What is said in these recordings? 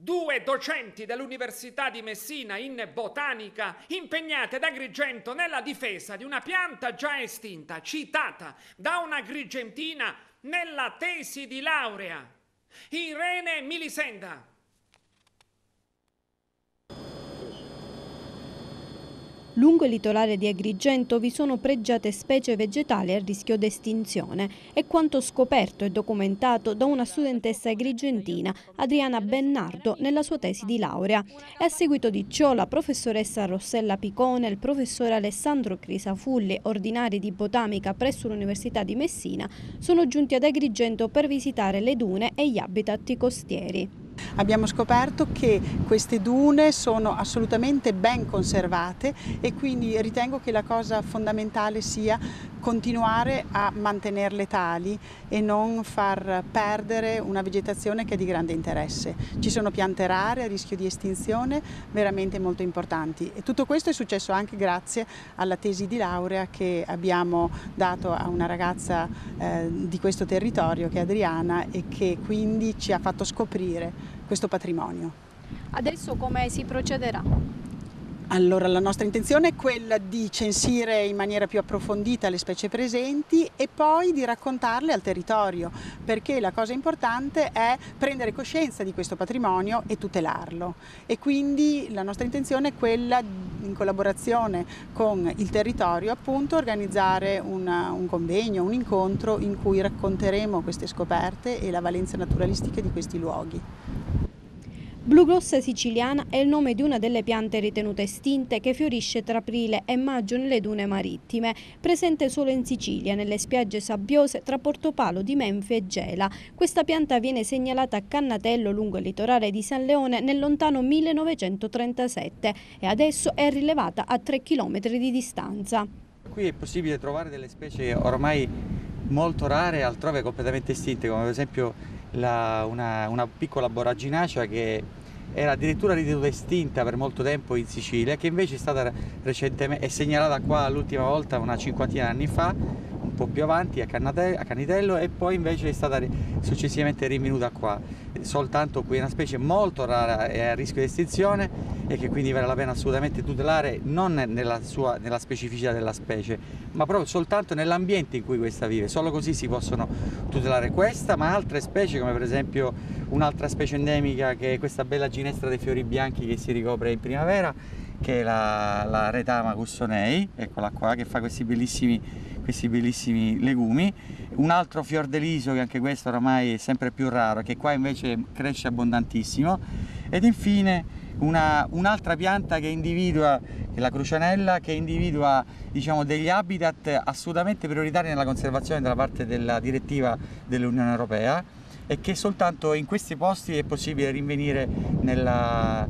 2 docenti dell'Università di Messina in botanica impegnate ad Agrigento nella difesa di una pianta già estinta, citata da un'agrigentina nella tesi di laurea. Irene Milisenda. Lungo il litorale di Agrigento vi sono pregiate specie vegetali a rischio d'estinzione. È quanto scoperto e documentato da una studentessa agrigentina, Adriana Bernardo, nella sua tesi di laurea. E a seguito di ciò la professoressa Rossella Picone e il professore Alessandro Crisafulli, ordinari di botanica presso l'Università di Messina, sono giunti ad Agrigento per visitare le dune e gli habitat costieri. Abbiamo scoperto che queste dune sono assolutamente ben conservate e quindi ritengo che la cosa fondamentale sia continuare a mantenerle tali e non far perdere una vegetazione che è di grande interesse. Ci sono piante rare a rischio di estinzione veramente molto importanti e tutto questo è successo anche grazie alla tesi di laurea che abbiamo dato a una ragazza di questo territorio che è Adriana e che quindi ci ha fatto scoprire questo patrimonio. Adesso come si procederà? Allora, la nostra intenzione è quella di censire in maniera più approfondita le specie presenti e poi di raccontarle al territorio, perché la cosa importante è prendere coscienza di questo patrimonio e tutelarlo. E quindi la nostra intenzione è quella, in collaborazione con il territorio, appunto, organizzare un convegno, un incontro in cui racconteremo queste scoperte e la valenza naturalistica di questi luoghi. Blugrossa siciliana è il nome di una delle piante ritenute estinte che fiorisce tra aprile e maggio nelle dune marittime, presente solo in Sicilia, nelle spiagge sabbiose tra Portopalo di Menfi e Gela. Questa pianta viene segnalata a Cannatello lungo il litorale di San Leone nel lontano 1937 e adesso è rilevata a 3 km di distanza. Qui è possibile trovare delle specie ormai molto rare, altrove completamente estinte, come per esempio una piccola borraginacea che era addirittura ritenuta estinta per molto tempo in Sicilia, che invece è stata recentemente segnalata qua l'ultima volta una cinquantina di anni fa, un po' più avanti a Cannitello, e poi invece è stata successivamente rinvenuta qua. Soltanto qui è una specie molto rara e a rischio di estinzione e che quindi vale la pena assolutamente tutelare, non nella specificità della specie, ma proprio soltanto nell'ambiente in cui questa vive. Solo così si possono tutelare questa, ma altre specie, come per esempio un'altra specie endemica che è questa bella ginestra dei fiori bianchi che si ricopre in primavera, che è la Retama cussonei, eccola qua, che fa questi bellissimi legumi. Un altro fiordeliso che anche questo oramai è sempre più raro, che qua invece cresce abbondantissimo. Ed infine un'altra pianta che individua, che è la crucianella, che individua, diciamo, degli habitat assolutamente prioritari nella conservazione da parte della direttiva dell'Unione Europea, e che soltanto in questi posti è possibile rinvenire nella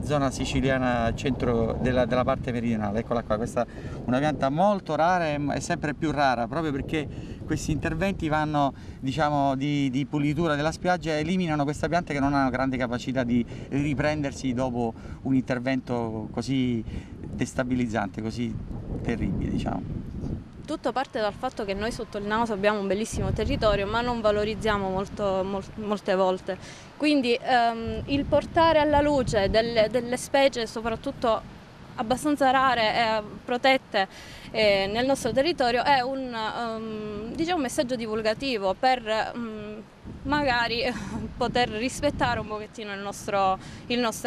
zona siciliana centro della parte meridionale. Eccola qua, questa è una pianta molto rara e sempre più rara, proprio perché questi interventi vanno, diciamo, di pulitura della spiaggia e eliminano questa pianta che non ha una grande capacità di riprendersi dopo un intervento così destabilizzante, così terribile, diciamo. Tutto parte dal fatto che noi sotto il naso abbiamo un bellissimo territorio, ma non valorizziamo molte volte. Quindi il portare alla luce delle specie, soprattutto abbastanza rare e protette nel nostro territorio, è un messaggio divulgativo per magari poter rispettare un pochettino il nostro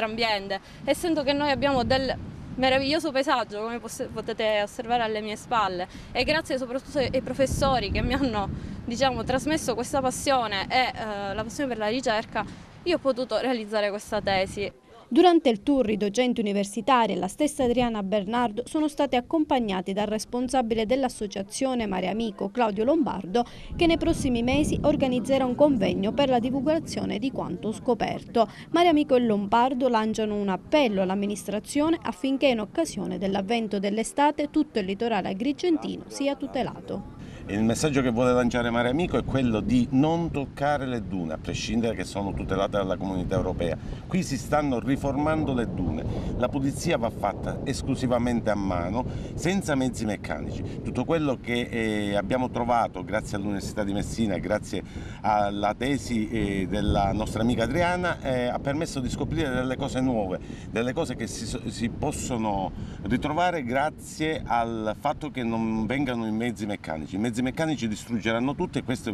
ambiente, essendo che noi abbiamo del meraviglioso paesaggio, come potete osservare alle mie spalle, e grazie soprattutto ai professori che mi hanno, diciamo, trasmesso questa passione e la passione per la ricerca, io ho potuto realizzare questa tesi. Durante il tour i docenti universitari e la stessa Adriana Bernardo sono stati accompagnati dal responsabile dell'associazione Mare Amico, Claudio Lombardo, che nei prossimi mesi organizzerà un convegno per la divulgazione di quanto scoperto. Mare Amico e Lombardo lanciano un appello all'amministrazione affinché in occasione dell'avvento dell'estate tutto il litorale agrigentino sia tutelato. Il messaggio che vuole lanciare Mare Amico è quello di non toccare le dune, a prescindere che sono tutelate dalla Comunità Europea. Qui si stanno riformando le dune, la pulizia va fatta esclusivamente a mano, senza mezzi meccanici. Tutto quello che abbiamo trovato grazie all'Università di Messina e grazie alla tesi della nostra amica Adriana ha permesso di scoprire delle cose nuove, delle cose che si possono ritrovare grazie al fatto che non vengano i mezzi meccanici. I mezzi meccanici distruggeranno tutto e questa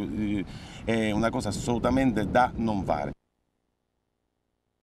è una cosa assolutamente da non fare.